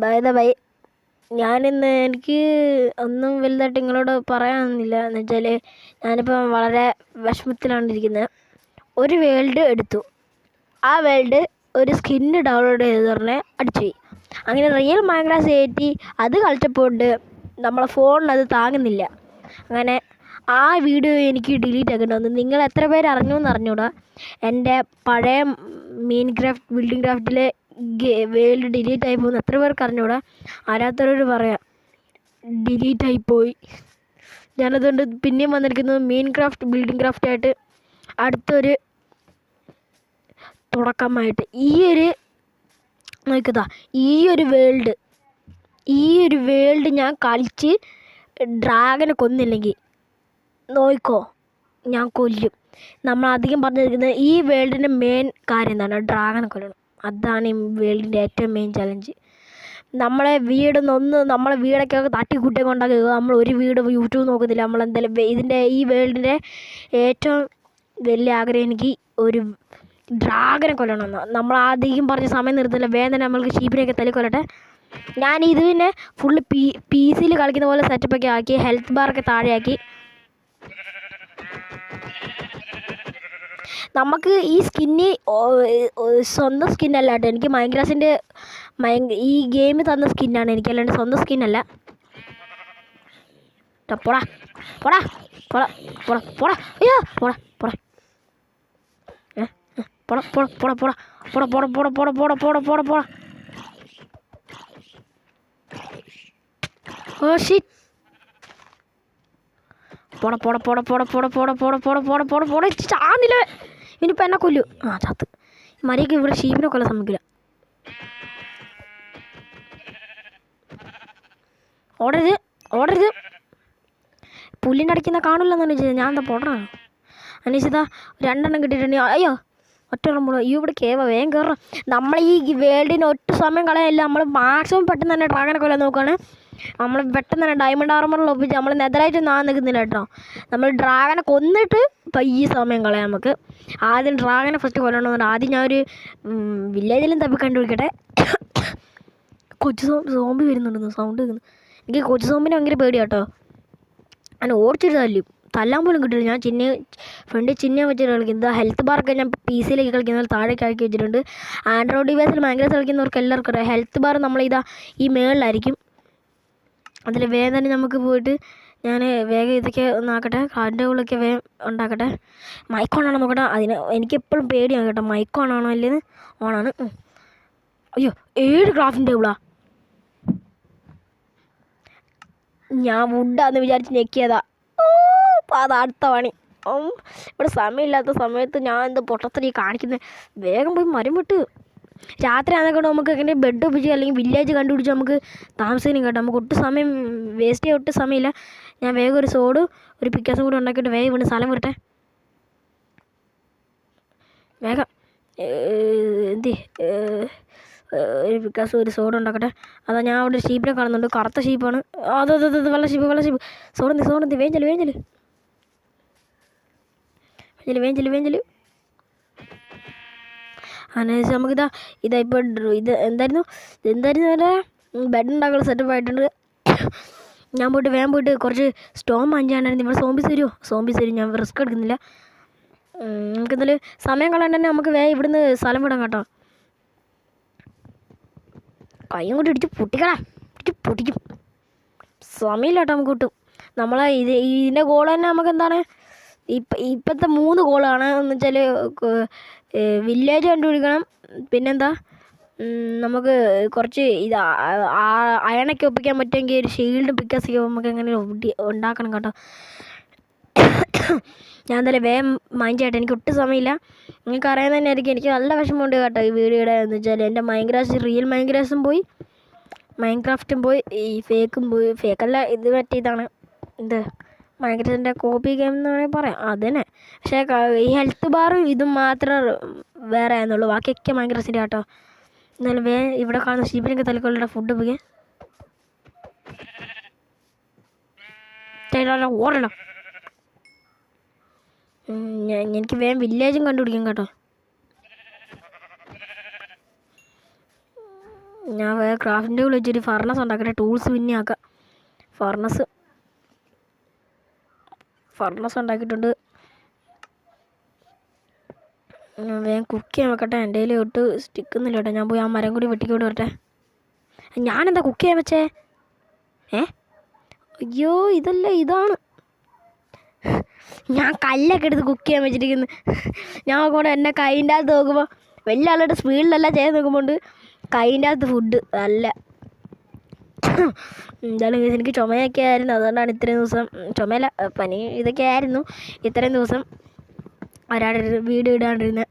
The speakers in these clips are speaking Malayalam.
ബൈ ദ ബൈ, ഞാനിന്ന് എനിക്ക് ഒന്നും വലുതായിട്ട് നിങ്ങളോട് പറയാനൊന്നുമില്ല. എന്ന് വെച്ചാൽ ഞാനിപ്പം വളരെ വിഷമത്തിലാണ്. ഒരു വേൾഡ് എടുത്തു, ആ വേൾഡ് ഒരു സ്കിന്ന് ഡൗൺലോഡ് ചെയ്ത് പറഞ്ഞ് അടിച്ചു പോയി. അങ്ങനെ റിയൽ മൈൻക്രാഫ്റ്റ് കയറ്റി അത് കളിച്ചപ്പോണ്ട് നമ്മളെ ഫോണിന് അത് താങ്ങുന്നില്ല. അങ്ങനെ ആ വീഡിയോ എനിക്ക് ഡിലീറ്റ് ആക്കേണ്ടി വന്നു. നിങ്ങൾ എത്ര പേര് അറിഞ്ഞു എന്ന് അറിഞ്ഞൂടാ. എൻ്റെ പഴയ മൈൻക്രാഫ്റ്റ് ബിൽഡിംഗ് ക്രാഫ്റ്റിലെ വേൾഡ് ഡിലീറ്റ് ആയി പോകുന്ന എത്ര പേർക്ക് അറിഞ്ഞൂടാ. ആരാത്തവരോട് പറയാം, ഡിലീറ്റ് ആയിപ്പോയി. ഞാനതുകൊണ്ട് പിന്നെയും വന്നിരിക്കുന്നത് മൈൻക്രാഫ്റ്റ് ബിൽഡിംഗ് ക്രാഫ്റ്റായിട്ട് അടുത്തൊരു തുടക്കമായിട്ട്. നോക്കുക, ഈ ഒരു വേൾഡ് ഞാൻ കളിച്ച് ഡ്രാഗനെ കൊന്നില്ലെങ്കിൽ നോക്കോ, ഞാൻ കൊല്ലും. നമ്മൾ അധികം പറഞ്ഞിരിക്കുന്നത് ഈ വേൾഡിൻ്റെ മെയിൻ കാര്യം എന്താണ്? ഡ്രാഗനെ കൊല്ലണം. അതാണ് ഈ വേൾഡിൻ്റെ ഏറ്റവും മെയിൻ ചലഞ്ച്. നമ്മളെ വീടൊക്കെ തട്ടിക്കൂട്ടിയൊക്കെ ഉണ്ടാക്കുക. നമ്മൾ ഒരു വീട് യൂട്യൂബ് നോക്കുന്നില്ല. നമ്മളെന്തായാലും ഈ വേൾഡിൻ്റെ ഏറ്റവും വലിയ ആഗ്രഹം എനിക്ക് ഒരു ഡ്രാഗനെ കൊല്ലണമെന്നാണ്. നമ്മൾ ആദ്യം പറഞ്ഞ സമയം നിർത്തില്ല, വേഗം തന്നെ നമ്മൾക്ക് ഷീപ്പിനെയൊക്കെ തല്ലിക്കൊല്ലട്ടെ. ഞാൻ ഇത് പിന്നെ ഫുള്ള് പി സിയിൽ കളിക്കുന്ന പോലെ സെറ്റപ്പൊക്കെ ആക്കി, ഹെൽത്ത് ബാറൊക്കെ താഴെയാക്കി. നമുക്ക് ഈ സ്കിന്ന് സ്വന്തം സ്കിന്നല്ല കേട്ടോ. എനിക്ക് മൈൻക്രാഫ്റ്റിൻ്റെ ഈ ഗെയിം തന്ന സ്കിന്നാണ് എനിക്ക്, അല്ലാണ്ട് സ്വന്തം സ്കിന്നല്ല. പോടാ പോടാ പോടാ പോടാ പോടാ അയ്യോ പോടാ പോടാ പോടാ പോടാ പോടാ പോടാ പോടാ പോടാ പോടാ പോടാ പോടാ പോടാ പോടാ. Oh shit. പോടാ പോടാ പോടാ പോടാ പോടാ പോടാ പോടാ പോടാ പോടാ പോടാ പോടാ. ചാന്നില്ല, ഇനിയിപ്പോൾ എന്നെ കൊല്ലു. ചാത്ത് മര്യാദയ്ക്ക് ഇവിടെ ഷീപ്പിനെ കൊല്ലാൻ സമ്മതിക്കില്ല. ഓടരുത്. പുല്ലിൻ്റെ അടിക്കുന്ന കാണില്ലെന്നാണ് ചോദിച്ചത്. ഞാൻ എന്താ പോടാ അന്വേഷിച്ചതാ. 2 എണ്ണം കിട്ടിയിട്ടുണ്ടെങ്കിൽ അയ്യോ ഒറ്റ മുള. ഇവിടെ വേഗം കയറണം. നമ്മൾ ഈ വേൾഡിന് ഒട്ടും സമയം കളയാനില്ല. നമ്മൾ മാക്സിമം പെട്ടെന്ന് തന്നെ ഡ്രാഗനെ കൊല്ലാൻ നോക്കുകയാണ്. നമ്മൾ പെട്ടെന്ന് തന്നെ ഡയമണ്ട് ആർമറിൽ ഒപ്പിച്ച് നമ്മൾ നെതറായിട്ട് നിൽക്കുന്നില്ല കേട്ടോ. നമ്മൾ ഡ്രാഗനെ കൊന്നിട്ട് ഈ സമയം കളയാം നമുക്ക്. ആദ്യം ഡ്രാഗനെ ഫസ്റ്റ് കൊല്ലണമെന്നുണ്ട്. ആദ്യം ഞാനൊരു വില്ലേജിലും തപ്പി കണ്ടുപിടിക്കട്ടെ. കൊച്ചു സോംബി വരുന്നുണ്ടെന്ന് സൗണ്ട് കേൾക്കുന്നു. എനിക്ക് കൊച്ചു സോംബിനെ ഭയങ്കര പേടിയാണ് കേട്ടോ. ഞാൻ ഓടിച്ചിട്ട് തല്ലാൻ പോലും കിട്ടില്ല. ഞാൻ ഫ്രണ്ട് ചിഹ്നം വെച്ചിട്ട് കളിക്കുന്നത്. ഹെൽത്ത് ബാറൊക്കെ ഞാൻ പി സിയിലേക്ക് കളിക്കുന്നത് താഴേക്ക് ആക്കി വെച്ചിട്ടുണ്ട്. ആൻഡ്രോയിഡ് ഡിവൈസിൽ ഭയങ്കര കളിക്കുന്നവർക്ക് എല്ലാവർക്കും അറിയാം. ഹെൽത്ത് ബാർ ഈ മേളിലായിരിക്കും. അതിൽ വേഗം തന്നെ നമുക്ക് പോയിട്ട് ഞാൻ വേഗം ഇതൊക്കെ ഒന്നാക്കട്ടെ. കാറിൻ്റെ ഉള്ളിലൊക്കെ വേഗം ഉണ്ടാക്കട്ടെ. മൈക്കോണാണോ നോക്കട്ടെ. എനിക്കെപ്പോഴും പേടിയാണ് കേട്ടോ, മൈക്കോണാണോ അല്ലേന്ന്. ഓണാണ്. അയ്യോ 7 ക്രാഫ്റ്റിൻ്റെ ടേബിളാ. ഞാൻ വുഡാന്ന് വിചാരിച്ച് ഞെക്കിയതാ. അത് അടുത്ത പണി. ഇവിടെ സമയമില്ലാത്ത സമയത്ത് ഞാൻ എന്താ പൊട്ടത്തരി കാണിക്കുന്നത്. വേഗം പോയി മരം വിട്ട്. രാത്രി ആണെങ്കിൽ നമുക്ക് എങ്ങനെ ബെഡ് ഒപ്പിച്ച് അല്ലെങ്കിൽ വില്ലേജ് കണ്ടുപിടിച്ച് നമുക്ക് താമസിക്കണം കേട്ടോ. നമുക്ക് ഒട്ടും സമയം വേസ്റ്റ് ചെയ്യാൻ ഒട്ടും സമയമില്ല. ഞാൻ വേഗം ഒരു സോഡ് ഒരു പിക്കാസും കൂടി ഉണ്ടാക്കിയിട്ട് വേഗം ഇവിടെ സ്ഥലം വിട്ടെ. വേഗം ഒരു പിക്കാസും ഒരു സോഡ് ഉണ്ടാക്കട്ടെ. അതാ ഞാൻ അവിടെ ഷീപ്പിനെ കാണുന്നുണ്ട്. കറുത്ത ഷീപ്പാണ്. അത് വെള്ള ഷീപ്പ്. സോഡന്തി വേഞ്ചല്. അതിനുശേഷം നമുക്കിതാ ഇപ്പോൾ ഇത് എന്തായിരുന്നു വല്ല ബെഡ് ഉണ്ടാക്കുന്ന സെറ്റപ്പ് ആയിട്ടുണ്ട്. ഞാൻ വേഗം പോയിട്ട് കുറച്ച് സ്റ്റോൺ വാങ്ങിച്ചാണ്ടായിരുന്നു. ഇവിടെ സോംബീസ് വരും. ഞാൻ റിസ്ക് എടുക്കുന്നില്ല. നമുക്കെന്തായാലും സമയം കളയാൻ തന്നെ നമുക്ക് വേഗം ഇവിടുന്ന് സ്ഥലം വിടാം കേട്ടോ. കയ്യും കൊണ്ട് ഇടിച്ച് പൊട്ടിക്കും. സമയമില്ല കേട്ടോ. നമുക്ക് കിട്ടും. ഇതിൻ്റെ ഗോൾ തന്നെ നമുക്ക് എന്താണ് ഇപ്പോഴത്തെ 3 ഗോളാണ്. എന്ന് വെച്ചാൽ വില്ലേജ് കണ്ടുപിടിക്കണം. പിന്നെന്താ നമുക്ക് കുറച്ച് അയണൊക്കെ ഒപ്പിക്കാൻ പറ്റുമെങ്കിൽ ഒരു ഷീൽഡ് പിക്കാസൊക്കെ നമുക്ക് എങ്ങനെ ഉണ്ടാക്കണം കേട്ടോ. ഞാൻ എന്തായാലും വേഗം മൈൻഡ് ചെയ്യട്ടെ. എനിക്ക് ഒട്ടും സമയമില്ല. നിങ്ങൾക്ക് അറിയാൻ തന്നെ ആയിരിക്കും. എനിക്ക് നല്ല വിഷമമുണ്ട് കേട്ടോ ഈ വീഡിയോയുടെ. എന്ന് വെച്ചാൽ എൻ്റെ റിയൽ മൈൻക്രാഫ്റ്റും പോയി, ഈ ഫേക്കും പോയി. ഫേക്കല്ല, ഇത് ഇതാണ് മൈൻക്രാഫ്റ്റിൻ്റെ കോപ്പി ഗെയിം എന്ന് വേണമെങ്കിൽ പറയാം. അത് തന്നെ. പക്ഷേ ഈ ഹെൽത്ത് ബാറും ഇതും മാത്രമേ വേറെ ആയിരുന്നുള്ളൂ. ബാക്കിയൊക്കെ മൈൻക്രാഫ്റ്റിൻ്റെ കേട്ടോ. എന്നാലും ഇവിടെ കാണുന്ന ഷീപ്പിനൊക്കെ തലക്കൊള്ളുടെ ഫുഡ് പോയി ഓടണം. എനിക്ക് വേഗം വില്ലേജും കണ്ടുപിടിക്കും കേട്ടോ. ഞാൻ വേറെ ക്രാഫ്റ്റിൻ്റെ വിളിച്ചൊരു ഫർണസ് ഉണ്ടാക്കട്ടെ. ടൂൾസ് പിന്നെ ആക്കാം. ഫർണസ് ഉണ്ടാക്കിയിട്ടുണ്ട്. വേഗം കുക്ക് ചെയ്യാൻ വെക്കട്ടെ. എൻ്റെ കയ്യിൽ ഒട്ട് സ്റ്റിക്കുന്നില്ല കേട്ടോ. ഞാൻ പോയി ആ മരം കൂടി വെട്ടിക്കൊണ്ട് വരട്ടെ. ഞാനെന്താ കുക്ക് ചെയ്യാൻ വെച്ചേ? അയ്യോ ഇതാണ്. ഞാൻ കല്ലൊക്കെ എടുത്ത് കുക്ക് ചെയ്യാൻ വെച്ചിരിക്കുന്നു. ഞാൻ കൂടെ എന്നെ കൈൻ്റെ അകത്ത് നോക്കുമ്പോൾ വലിയ ആളുടെ സ്പീഡിലല്ല ചെയ്ത് നോക്കുമ്പോൾ കൈൻ്റെ അകത്ത് ഫുഡ് അല്ല. എന്തായാലും എനിക്ക് ചുമയൊക്കെ ആയിരുന്നു. അതുകൊണ്ടാണ് ഇത്രയും ദിവസം ചുമയല്ല പനി ഇതൊക്കെ ആയിരുന്നു ഇത്രയും ദിവസം ഒരാളുടെ വീഡിയോ ഇടാണ്ടിരുന്നത്.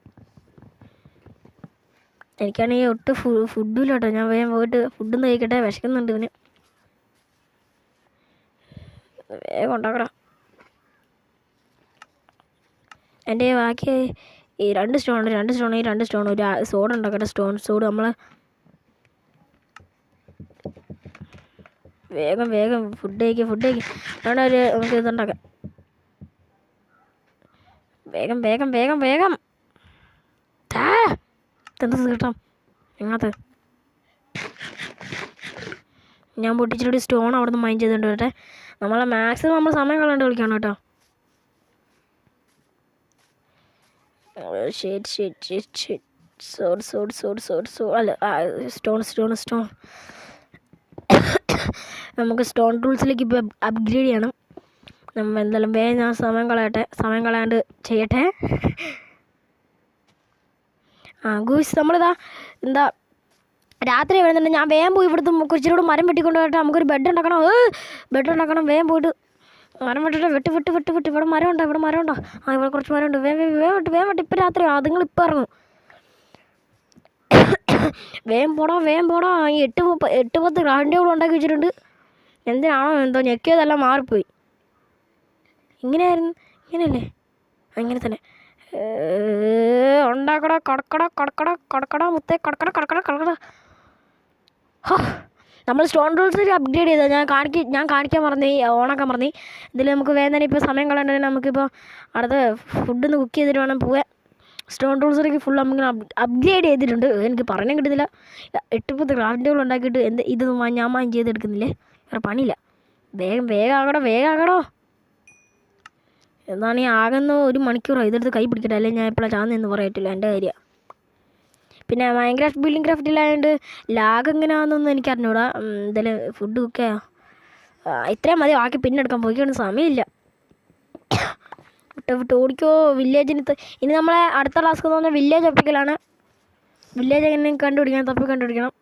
എനിക്കാണെങ്കിൽ ഒട്ടും ഫുഡും ഇല്ല കേട്ടോ. ഞാൻ വേഗം പോയിട്ട് ഫുഡൊന്നും കഴിക്കട്ടെ. വിശക്കുന്നുണ്ട് ഇവന്. വേഗം ഉണ്ടാക്കണം. എൻ്റെ ബാക്കി ഈ 2 സ്റ്റോൺ ഒരു സോഡ് ഉണ്ടാക്കട്ടെ. സോഡ് നമ്മൾ വേഗം ഫുഡ് കഴിക്കുക. അതുകൊണ്ട് നമുക്ക് ഇതുണ്ടാക്കാം. വേഗം എന്ത് കിട്ടാം ഇങ്ങനത്തെ. ഞാൻ പൊട്ടിച്ചിട്ട് സ്റ്റോൺ അവിടെ നിന്ന് മൈൻഡ് ചെയ്തുകൊണ്ട് വരട്ടെ. മാക്സിമം നമ്മൾ സമയം കളയാണ്ട് കളിക്കണം കേട്ടോ. സോഡ് അല്ല സ്റ്റോൺ. നമുക്ക് സ്റ്റോൺ ടൂൾസിലേക്ക് ഇപ്പോൾ അപ്ഗ്രേഡ് ചെയ്യണം. നമ്മൾ എന്തായാലും വേഗം ഞാൻ സമയം കളയാണ്ട് ചെയ്യട്ടെ. ഗൂസ് നമ്മളിതാ എന്താ രാത്രി വരുന്നുണ്ട്. ഞാൻ വേഗം പോയി ഇവിടുത്തെ കുറച്ചുകൂടെ മരം വെട്ടിക്കൊണ്ട് വരട്ടെ. നമുക്കൊരു ബെഡ് ഉണ്ടാക്കണം. വേഗം പോയിട്ട് മരം വെട്ടിട്ട് വെട്ട്. ഇവിടെ മരം ഉണ്ടോ? ഇവിടെ കുറച്ച് മരം ഉണ്ട്. വേഗം വെട്ടി. ഇപ്പം രാത്രി അതുങ്ങളിപ്പോൾ ഇറങ്ങും. വേഗം പോടാ. 8-10 ഗ്രാൻഡ് ടേബിൾ ഉണ്ടാക്കി വെച്ചിട്ടുണ്ട്. എന്തിനാണോ എന്തോ ഞെക്കിയതെല്ലാം മാറിപ്പോയി. ഇങ്ങനെയല്ലേ? ഇങ്ങനെ തന്നെ ഉണ്ടാക്കട കടക്കട മുത്തേ കടക്കട. നമ്മൾ സ്റ്റോൺ ടൂൾസിൽ അപ്ഗ്രേഡ് ചെയ്താൽ ഞാൻ കാണിക്കാൻ മറന്നേ, ഓണാക്കാൻ മറന്നേ. ഇതിൽ നമുക്ക് വേഗം തന്നെ ഇപ്പോൾ സമയം കളയണ്ടതിന് നമുക്കിപ്പോൾ അടുത്ത ഫുഡൊന്ന് കുക്ക് ചെയ്തിട്ട് വേണം പോവാൻ. സ്റ്റോൺ ടൂൾസിലേക്ക് ഫുൾ നമുക്ക് അപ്ഗ്രേഡ് ചെയ്തിട്ടുണ്ട്. എനിക്ക് പറയാൻ കിട്ടുന്നില്ല. 8-10 ക്രാഫ്റ്റ് ടേബിൾ ഉണ്ടാക്കിയിട്ട് ഇതൊന്നും ഞാൻ മാൻ ചെയ്തെടുക്കുന്നില്ലേ? വേറെ പണിയില്ല. വേഗം ആകടോ. എന്താണ് ഈ ആകുന്ന 1 മണിക്കൂറോ? ഇതെടുത്ത് കൈ പിടിക്കട്ടെ, അല്ലെങ്കിൽ ഞാൻ ഇപ്പോഴാണ് ചാന്നെന്ന് പറയത്തില്ല. എൻ്റെ കാര്യം. പിന്നെ മൈൻക്രാഫ്റ്റ് ബിൽഡിംഗ് ക്രാഫ്റ്റിലായതുകൊണ്ട് ലാഗ് എങ്ങനെയാണെന്നൊന്നും എനിക്ക് അറിഞ്ഞൂടാ. എന്തായാലും ഫുഡ് കുക്ക് ചെയ്യാം. ഇത്രയും മതി. ബാക്കി പിന്നെ എടുക്കാൻ പോയിക്കൊന്നും സമയമില്ല. വിട്ട് ഓടിക്കോ. വില്ലേജിന് ഇനി നമ്മളെ അടുത്ത ടാസ്ക് എന്ന് പറഞ്ഞാൽ വില്ലേജ് ഒപ്പിക്കലാണ്. വില്ലേജ് എങ്ങനെ കണ്ടുപിടിക്കണം.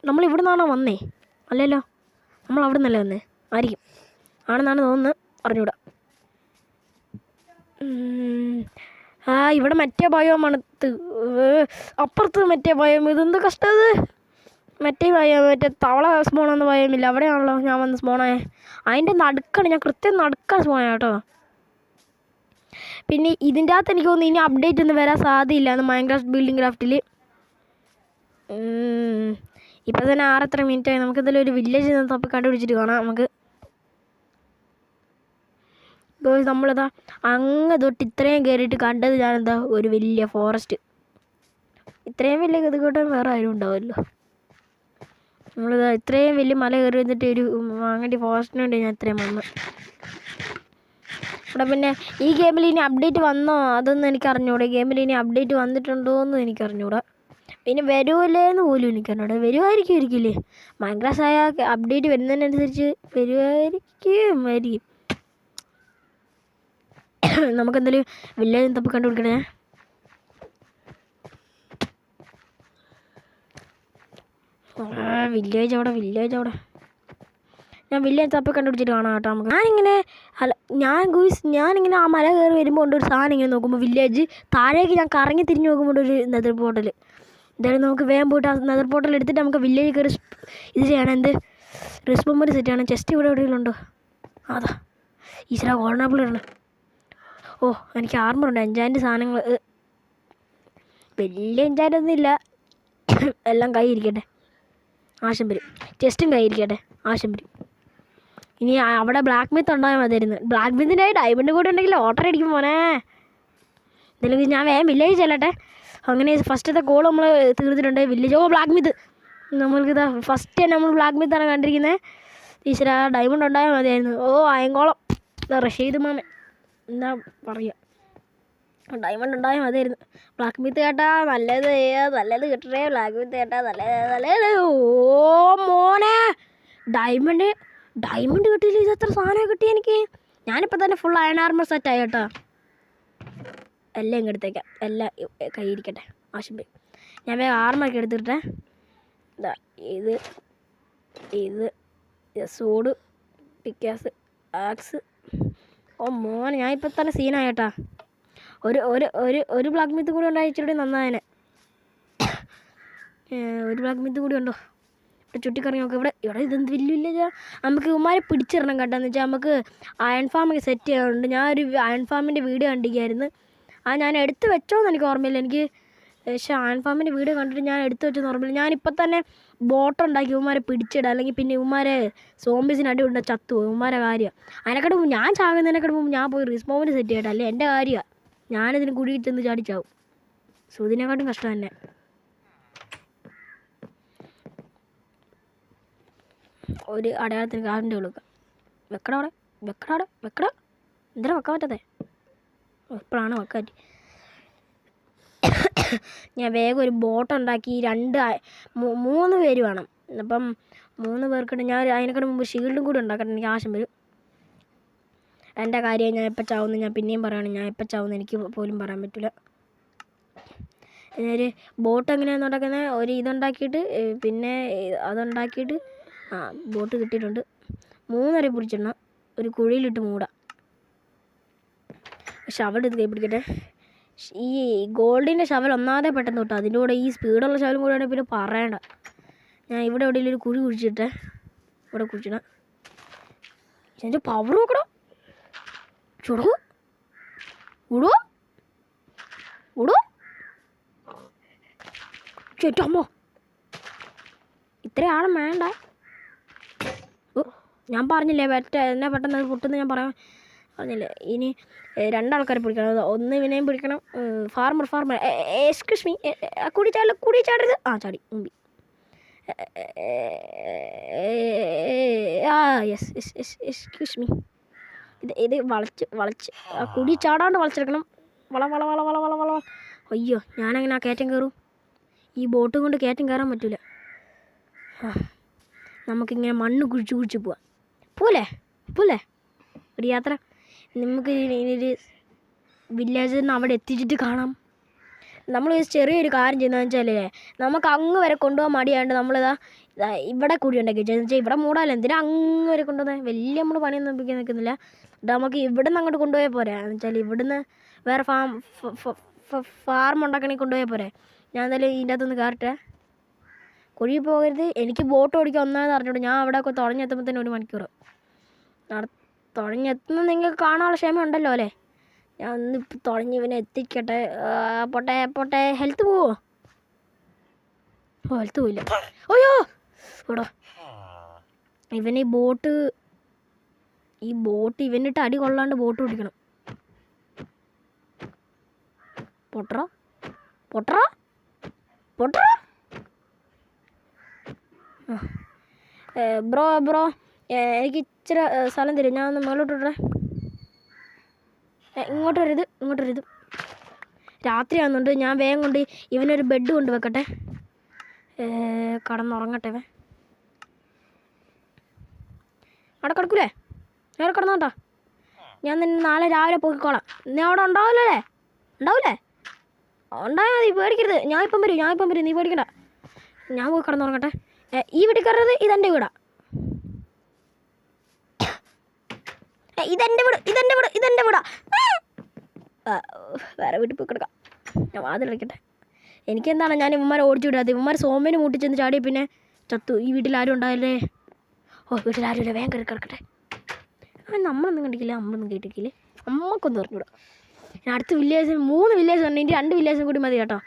നമ്മൾ ഇവിടെ നിന്നാണോ വന്നേ? അല്ലല്ലോ, നമ്മൾ അവിടെ നിന്നല്ലേ വന്നേ? ആയിരിക്കും. ആണെന്നാണ് തോന്നുന്നത്. അറിഞ്ഞൂടാ. ഇവിടെ മറ്റേ ബയോമാണ്. അപ്പുറത്ത് മറ്റേ ബയോം. ഇതെന്ത് കഷ്ടം. മറ്റേ തവള സ്പോണെന്ന് ബയോമില്ല. അവിടെയാണല്ലോ ഞാൻ വന്ന് സ്പോണായേ. അതിൻ്റെ നടുക്കാണ്. ഞാൻ കൃത്യം നടുക്കാണ് സ്പോണ കേട്ടോ. പിന്നെ ഇതിൻ്റെ അകത്ത് എനിക്ക് തോന്നുന്നു ഇനി അപ്ഡേറ്റ് ഒന്നും വരാൻ സാധ്യതയില്ല മൈൻക്രാഫ്റ്റ് ബിൽഡിംഗ് ക്രാഫ്റ്റിൽ. ഇപ്പം തന്നെ 6 മിനിറ്റായി. നമുക്ക് എന്തായാലും ഒരു വില്ലേജ് തപ്പി കണ്ടുപിടിച്ചിട്ട് കാണാം. നമുക്ക് നമ്മളിതാ അങ്ങ് തൊട്ട് ഇത്രയും കയറിയിട്ട് കണ്ടത് ഞാനെന്താ ഒരു വലിയ ഫോറസ്റ്റ്. ഇത്രയും വലിയ ഗതികോട്ടം വേറെ ആരും ഉണ്ടാവുമല്ലോ. നമ്മളിതാ ഇത്രയും വലിയ മല കയറി വന്നിട്ട് ഒരു അങ്ങോട്ട് ഫോറസ്റ്റിന് വേണ്ടി ഞാൻ ഇത്രയും വന്നു. ഇവിടെ പിന്നെ ഈ ഗെയിമിൽ ഇനി അപ്ഡേറ്റ് വന്നോ അതൊന്നും എനിക്ക് അറിഞ്ഞൂടാ. ഗെയിമിൽ ഇനി അപ്ഡേറ്റ് വന്നിട്ടുണ്ടോ എന്നും എനിക്ക് അറിഞ്ഞൂടാ. പിന്നെ വരുമല്ലേന്ന് പോലും എനിക്കറിഞ്ഞൂടാ. വരുമായിരിക്കില്ലേ? മൈൻക്രാഫ്റ്റ് ആയ അപ്ഡേറ്റ് വരുന്നതിനനുസരിച്ച് വരുമായിരിക്കും. നമുക്കെന്തായാലും വില്ലേജ് തപ്പി കണ്ടുപിടിക്കണേ. വില്ലേജ് അവിടെ. ഞാൻ വില്ലേജ് തപ്പി കണ്ടുപിടിച്ചിട്ട് കാണാം കേട്ടോ. നമുക്ക് ഞാനിങ്ങനെ ആ മല കയറി വരുമ്പോൾ ഉണ്ട് ഒരു സാധനം ഇങ്ങനെ നോക്കുമ്പോൾ വില്ലേജ്. താഴേക്ക് ഞാൻ കറങ്ങി തിരിഞ്ഞ് നോക്കുമ്പോൾ ഒരു നെതർ പോർട്ടൽ. എന്തായാലും നമുക്ക് വേഗം പോയിട്ട് ആ നെതർ പോർട്ടൽ എടുത്തിട്ട് നമുക്ക് വില്ലേജ് കയറി ഇത് ചെയ്യണം. എന്ത് റെസ്പോൺമെൻറ്റ് സെറ്റ് ചെയ്യണം. ചെസ്റ്റ് ഇവിടെ എവിടെയെങ്കിലുണ്ടോ? അതാ ഈശ്വര ഗോൾഡൻ ആപ്പിൾ ഇടണം. ഓ എനിക്ക് ആർമറുണ്ട്. എൻജാൻറ്റ് സാധനങ്ങൾ വലിയ എൻജാൻറ്റൊന്നും ഇല്ല. എല്ലാം കൈ ഇരിക്കട്ടെ, ആശം വരും. ചെസ്റ്റും കൈ ഇരിക്കട്ടെ, ആശം വരും. ഇനി അവിടെ ബ്ലാക്ക് മിത്ത് ഉണ്ടായാൽ മതിയായിരുന്നു. ബ്ലാക്ക് മിത്തിൻ്റെ ഡയമണ്ട് കൂടെ ഉണ്ടെങ്കിൽ ഓട്ടർ അടിക്കും മോനെ. എന്തായാലും ഞാൻ വേഗം വില്ലേജ് ചെല്ലട്ടെ. അങ്ങനെ ഫസ്റ്റത്തെ കോൾ നമ്മൾ തീർത്തിട്ടുണ്ട്. വില്ലേജ്. ഓ ബ്ലാക്ക് മിത്ത് നമ്മൾക്കിതാ ഫസ്റ്റ് നമ്മൾ ബ്ലാക്ക് മിത്താണ് കണ്ടിരിക്കുന്നത്. ഈശ്വര ഡയമണ്ട് ഉണ്ടായാൽ മതിയായിരുന്നു. ഓ അയങ്കോളം റഷീദ് മാമൻ എന്താ പറയുക, ഡയമണ്ട് ഉണ്ടായാൽ മതിയായിരുന്നു. ബ്ലാക്ക് മിത്ത് കേട്ടാ നല്ലത് നല്ലത് കിട്ടണേ. ബ്ലാക്ക് മിത്ത് കേട്ടാ നല്ലത്. ഓ മോനെ ഡയമണ്ട് കിട്ടിയില്ല. ഇത് എത്ര സാധനം കിട്ടി എനിക്ക്. ഞാനിപ്പോൾ തന്നെ ഫുൾ അയൺ ആർമർ സെറ്റായി കേട്ടോ. എല്ലാം ഇങ്ങെടുത്തേക്കാം, എല്ലാം കയ്യിരിക്കട്ടെ ആശുപത്രി. ഞാൻ വേഗം ആർമറൊക്കെ എടുത്തിട്ടെ. ഇതാ ഇത് സോഡ്, പിക്കാസ്, ആക്സ്. ഓ മോനെ ഞാനിപ്പോൾ തന്നെ സീനായി കേട്ടാ. ഒരു ബ്ലാക്ക് മിത്ത് കൂടി ഉണ്ടായിച്ചിട്ട് നന്നായനെ. ഒരു ബ്ലാക്ക് മിത്ത് കൂടി ഉണ്ടോ? ഇവിടെ ചുറ്റിക്കറങ്ങി നോക്കാം. ഇവിടെ ഇതെന്ത് വലിയ നമുക്ക് ഇവന്മാരെ പിടിച്ചിടണം കേട്ടോ. എന്ന് വെച്ചാൽ നമുക്ക് അയൺ ഫാമൊക്കെ സെറ്റ് ചെയ്യാറുണ്ട്. ഞാനൊരു അയൺ ഫാമിൻ്റെ വീഡിയോ കണ്ടിരിക്കുകയായിരുന്നു. അത് ഞാൻ എടുത്ത് വെച്ചോന്ന് എനിക്ക് ഓർമ്മയില്ല. എനിക്ക് പക്ഷേ അയൺ ഫാമിൻ്റെ വീഡിയോ കണ്ടിട്ട് ഞാൻ എടുത്ത് വെച്ചെന്ന് ഓർമ്മയില്ല. ഞാനിപ്പോൾ തന്നെ ബോട്ടുണ്ടാക്കി ഇവന്മാരെ പിടിച്ചിടുക, അല്ലെങ്കിൽ പിന്നെ ഇവന്മാരെ സോംബീസിന് അടി ഉണ്ട് ചത്തു ഇവന്മാരെ കാര്യം. അതിനെക്കാട്ട് മുമ്പ് ഞാൻ ചാകുന്നതിനെക്കാട്ട് മുമ്പ് ഞാൻ പോയി റിസ്മോമിന് സെറ്റ് ചെയ്യട്ടെ. അല്ലേ എൻ്റെ കാര്യമാണ്. ഞാനിതിന് കുടിയിട്ട് ചെന്ന് ചാടിച്ചാവും. സുതിനെക്കാട്ടും കഷ്ടം തന്നെ. ഒരു അടയാളത്തിന് കാറിൻ്റെ കൊടുക്കുക. വെക്കട എന്തിനാ വെക്കാൻ പറ്റത്തേ? ഇപ്പോഴാണ് വെക്കാൻ. ഞാൻ വേഗം ഒരു ബോട്ടുണ്ടാക്കി 3 പേര് വേണം. അപ്പം 3 പേർക്കിട്ട് ഞാൻ അതിനെക്കാട്ട് മുമ്പ് ഷീൽഡും കൂടി ഉണ്ടാക്കട്ടെ. എനിക്ക് ആശം വരും. എൻ്റെ കാര്യം ഞാൻ എപ്പോൾ ചാവുന്നു ഞാൻ പിന്നെയും പറയുകയാണ്. ഞാൻ എപ്പോൾ ചാവുന്നു എനിക്ക് പോലും പറയാൻ പറ്റില്ല. ഒരു ബോട്ട് എങ്ങനെയാണെന്ന് ഉണ്ടാക്കുന്നത്, ഒരു ഇതുണ്ടാക്കിയിട്ട് പിന്നെ അതുണ്ടാക്കിയിട്ട് ബോട്ട് കിട്ടിയിട്ടുണ്ട്. 3 പിടിച്ചിടണം. ഒരു കുഴിയിലിട്ട് മൂടാം. ഷവൽ ഇത് കൈ പിടിക്കട്ടെ. ഈ ഗോൾഡിൻ്റെ ഷവൽ ഒന്നാമതെ പെട്ടെന്ന് തൊട്ട്, അതിൻ്റെ കൂടെ ഈ സ്പീഡുള്ള ഷവലും കൂടെ ആണെങ്കിൽ പിന്നെ പറയണ്ട. ഞാൻ ഇവിടെ എവിടെയെങ്കിലും ഒരു കുഴി കുഴിച്ചിട്ടെ. ഇവിടെ കുഴിച്ചിടാം. എൻ്റെ പവർ നോക്കണം. ഉടോ ചേട്ടമ്മോ, ഇത്രയാളും വേണ്ട. ഞാൻ പറഞ്ഞില്ലേ എന്നെ പെട്ടെന്ന് അത് പൊട്ടുന്ന ഞാൻ പറഞ്ഞില്ലേ. ഇനി 2 ആൾക്കാരെ പിടിക്കണം. ഒന്ന് ഇവനെയും പിടിക്കണം. ഫാർമർ എക്സ്ക്യൂസ് മീ, കൂടി ചാടരുത്. ചാടി മുമ്പി. Yes excuse me. ഇത് വളച്ച് കുടി ചാടാണ്ട് വളച്ചെടുക്കണം. വള. അയ്യോ ഞാനങ്ങനെ കയറ്റം കയറും. ഈ ബോട്ടും കൊണ്ട് കയറ്റം കയറാൻ പറ്റില്ല. നമുക്കിങ്ങനെ മണ്ണ് കുഴിച്ച് പോവാം. പോലെ ഒരു യാത്ര. നമുക്ക് ഒരു വില്ലേജിൽ നിന്ന് അവിടെ എത്തിച്ചിട്ട് കാണാം. നമ്മൾ ചെറിയൊരു കാര്യം ചെയ്യുന്നതെന്ന് വെച്ചാലേ, നമുക്ക് അങ്ങ് വരെ കൊണ്ടുപോകാൻ മടിയായിട്ട് നമ്മളിതാ ഇവിടെ കൂടി ഉണ്ടാക്കി വെച്ചാൽ ഇവിടെ മൂടാലോ. എന്തിനാ അങ്ങ് വരെ കൊണ്ടുപോകുന്നത്? വലിയ നമ്മൾ പണിയൊന്നും ഒപ്പിക്കാൻ നിൽക്കുന്നില്ല. നമുക്ക് ഇവിടെ നിന്ന് അങ്ങോട്ട് കൊണ്ടുപോയാൽ പോരെ. എന്ന് വെച്ചാൽ ഇവിടുന്ന് വേറെ ഫാർം ഉണ്ടാക്കണമെങ്കിൽ കൊണ്ടുപോയാൽ പോരെ. ഞാൻ എന്തായാലും ഇതിൻ്റെ അകത്തൊന്ന് കയറട്ടെ. കുഴി പോകരുത്. എനിക്ക് ബോട്ട് ഓടിക്കാൻ ഒന്നാമത് അറിഞ്ഞോളൂ. ഞാൻ അവിടെ തുഴഞ്ഞെത്തുമ്പോൾ തന്നെ 1 മണിക്കൂർ. തുഴഞ്ഞെത്തുന്ന നിങ്ങൾക്ക് കാണാനുള്ള ക്ഷമ ഉണ്ടല്ലോ അല്ലേ. ഞാൻ ഒന്നിപ്പോൾ തുഴഞ്ഞ് ഇവനെ എത്തിക്കട്ടെ. പോട്ടെ. ഹെൽത്ത് പോവോ? ഹെൽത്ത് പോയില്ല. അയ്യോ ഓടോ. ഇവന് ഈ ബോട്ട് ഇവനിട്ട് അടി കൊള്ളാണ്ട് ബോട്ട് ഓടിക്കണം. പൊട്ടറ ബ്രോ എനിക്ക് ഇച്ചിരി സ്ഥലം തരും. ഞാൻ ഒന്ന് മേലോട്ട് വിടേ. ഇങ്ങോട്ട് വരരുത്. രാത്രി ആകുന്നുണ്ട്. ഞാൻ വേഗം കൊണ്ട് ഇവനൊരു ബെഡ് കൊണ്ട് വെക്കട്ടെ. കടന്നുറങ്ങട്ടെ. അവിടെ കിടക്കൂലേ? അവിടെ കിടന്നോട്ടാ. ഞാൻ നിന്നെ നാളെ രാവിലെ പോയിക്കോളാം. നീ അവിടെ ഉണ്ടാവില്ലേ? ഉണ്ടായാൽ മതി, പേടിക്കരുത്. ഞാൻ ഇപ്പം വരും, നീ പേടിക്കണ്ട. ഞാൻ പോയി കിടന്നുറങ്ങട്ടെ. ഈ വീട്ടിൽ കയറരുത്. ഇതെൻ്റെ വീടാ. ഇതെൻ്റെ വീടാ. വേറെ വീട്ടിൽ പോയി കിടക്കാം. ഞാൻ വാതിലടയ്ക്കട്ടെ. എനിക്കെന്താണ് ഞാൻ ഇവന്മാരെ ഓടിച്ചു വിടാതെ. ഇവന്മാർ സോമേനെ മുട്ടിച്ചെന്ന് ചാടി പിന്നെ ചത്തു. ഈ വീട്ടിൽ ആരും ഉണ്ടായില്ലേ? വീട്ടിലാരും ഇല്ല. വേഗം കയറി കിടക്കട്ടെ. നമ്മളൊന്നും കണ്ടിക്കില്ല, നമ്മളൊന്നും കേട്ടിക്കില്ലേ. അമ്മക്കൊന്നും അറിഞ്ഞൂടാ. ഞാൻ അടുത്ത 3 വില്ലേജ് ഉണ്ട്. ഇനി 2 വില്ലേജും കൂടി മതി കേട്ടോ.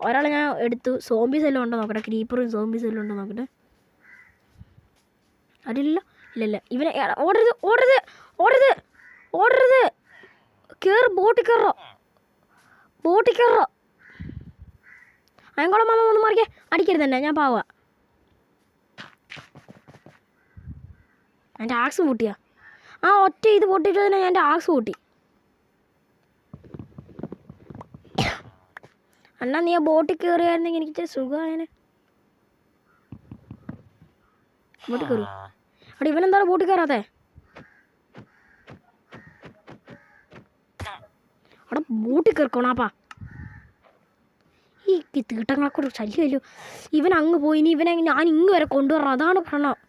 ഒരാളെ ഞാൻ എടുത്തു. സോംബീസ് എല്ലാം ഉണ്ടോ നോക്കട്ടെ. ക്രീപ്പറും സോംബീസ് എല്ലാം ഉണ്ടോ നോക്കട്ടെ. അതില്ല. ഇവനെ ഓടരുത്. ബോട്ടിൽ കയറോ. അയങ്കോളം മാമ ഒന്ന് മാറിക്കേ. അടിക്കരുത് തന്നെ, ഞാൻ പാവാ. എൻ്റെ ആക്സ് പൂട്ടിയാ? ആ ഒറ്റ ഇത് പൊട്ടിയിട്ട് തന്നെ ഞാൻ എൻ്റെ ആക്സ് പൂട്ടി. അണ്ണാ നീ ആ ബോട്ടിൽ കയറിയായിരുന്നെങ്കിൽ എനിക്ക് ഇച്ചിരി സുഖമായേനെ. ബോട്ടിൽ കയറി. അവിടെ ഇവനെന്താണ് ബോട്ടിൽ കയറാതെ? അവിടെ ബോട്ടിൽ കയറിക്കോണാപ്പാ. ഈ തീട്ടങ്ങളെ കൂടെ ശല്യമല്ലോ. ഇവൻ അങ്ങ് പോയി, ഇനി ഇവനെ ഞാൻ ഇങ്ങ് വരെ കൊണ്ടുവരണം. അതാണ് പ്രണയം.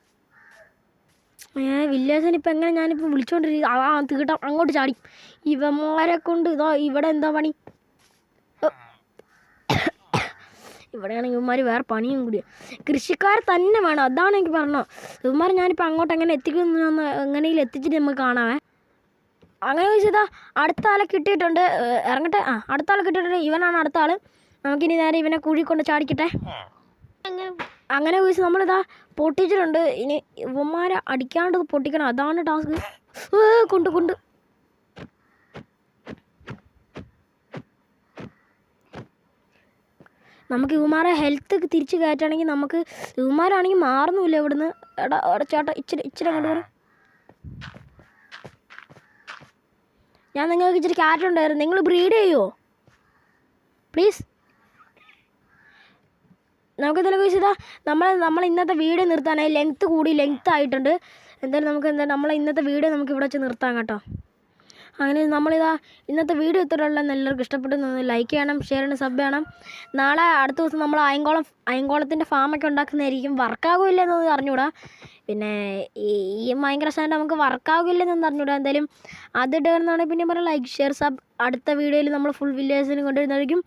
വില്ലേജന് ഇപ്പം എങ്ങനെ ഞാനിപ്പോൾ വിളിച്ചോണ്ടിരിക്കും. ആ തീട്ടം അങ്ങോട്ട് ചാടി. ഇവന്മാരെ കൊണ്ട് ഇതാ ഇവിടെ എന്താ പണി? ഇവിടെയാണെങ്കിൽ ഇവന്മാർ വേറെ പണിയും കൂടിയാണ്. കൃഷിക്കാർ തന്നെ വേണം, അതാണ് എനിക്ക് പറഞ്ഞത്. ഇവന്മാർ ഞാനിപ്പോൾ അങ്ങോട്ട് എങ്ങനെ എത്തിക്കുന്നു എങ്ങനെയെങ്കിലും എത്തിച്ചിട്ട് നമുക്ക് കാണാമേ. അങ്ങനെ ചോദിച്ചതാ അടുത്ത ആളെ കിട്ടിയിട്ടുണ്ട്. ഇറങ്ങട്ടെ. അടുത്ത ആളെ കിട്ടിയിട്ടുണ്ട്. ഇവനാണ് അടുത്ത ആൾ. നമുക്കിനി നേരെ ഇവനെ കുഴി കൊണ്ട് ചാടിക്കട്ടെ. അങ്ങനെ ചോദിച്ചാൽ നമ്മളിതാ പൊട്ടിച്ചിട്ടുണ്ട്. ഇനി ഇവന്മാരെ അടിക്കാണ്ട് പൊട്ടിക്കണം, അതാണ് ടാസ്ക്. കൊണ്ട് നമുക്ക് ഇവന്മാരെ ഹെൽത്ത് തിരിച്ച് കയറ്റുകയാണെങ്കിൽ നമുക്ക് ഇവന്മാരാണെങ്കിൽ മാറുന്നില്ല ഇവിടുന്ന്. എടാ ചേട്ടാ ഇച്ചിരി അങ്ങോട്ട് പറ. ഞാൻ നിങ്ങൾക്ക് ഇച്ചിരി ക്യാറ്റ് ഉണ്ടായിരുന്നു. നിങ്ങൾ ബ്രീഡ് ചെയ്യുമോ പ്ലീസ്? നമുക്കെന്തായാലും ചോദിച്ചതാ നമ്മൾ ഇന്നത്തെ വീഡിയോ നിർത്താനായി. ലെങ്ത് ആയിട്ടുണ്ട്. എന്തായാലും നമുക്ക് നമ്മളെ ഇന്നത്തെ വീഡിയോ നമുക്ക് ഇവിടെ വെച്ച് നിർത്താം കേട്ടോ. അങ്ങനെ നമ്മളിതാ ഇന്നത്തെ വീഡിയോ ഇത്രയുള്ള എല്ലാവർക്കും ഇഷ്ടപ്പെട്ടു. ലൈക്ക് ചെയ്യണം, ഷെയർ ചെയ്യണം, സബ് ചെയ്യണം. നാളെ അടുത്ത ദിവസം നമ്മൾ അയങ്കോളത്തിൻ്റെ ഫാമൊക്കെ ഉണ്ടാക്കുന്നതായിരിക്കും. വർക്കാകില്ലെന്നൊന്നും അറിഞ്ഞൂടാ. പിന്നെ ഈ ഭയങ്കര സാധനം നമുക്ക് വർക്കാകില്ലെന്നൊന്നും അറിഞ്ഞൂടാ. എന്തായാലും അതിടുകയെന്നാണെങ്കിൽ പിന്നെ പറയാം ലൈക്ക് ഷെയർ സബ്. അടുത്ത വീഡിയോയിൽ നമ്മൾ ഫുൾ വില്ലേജിന് കൊണ്ടുവരുന്നതായിരിക്കും.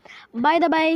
ബൈ.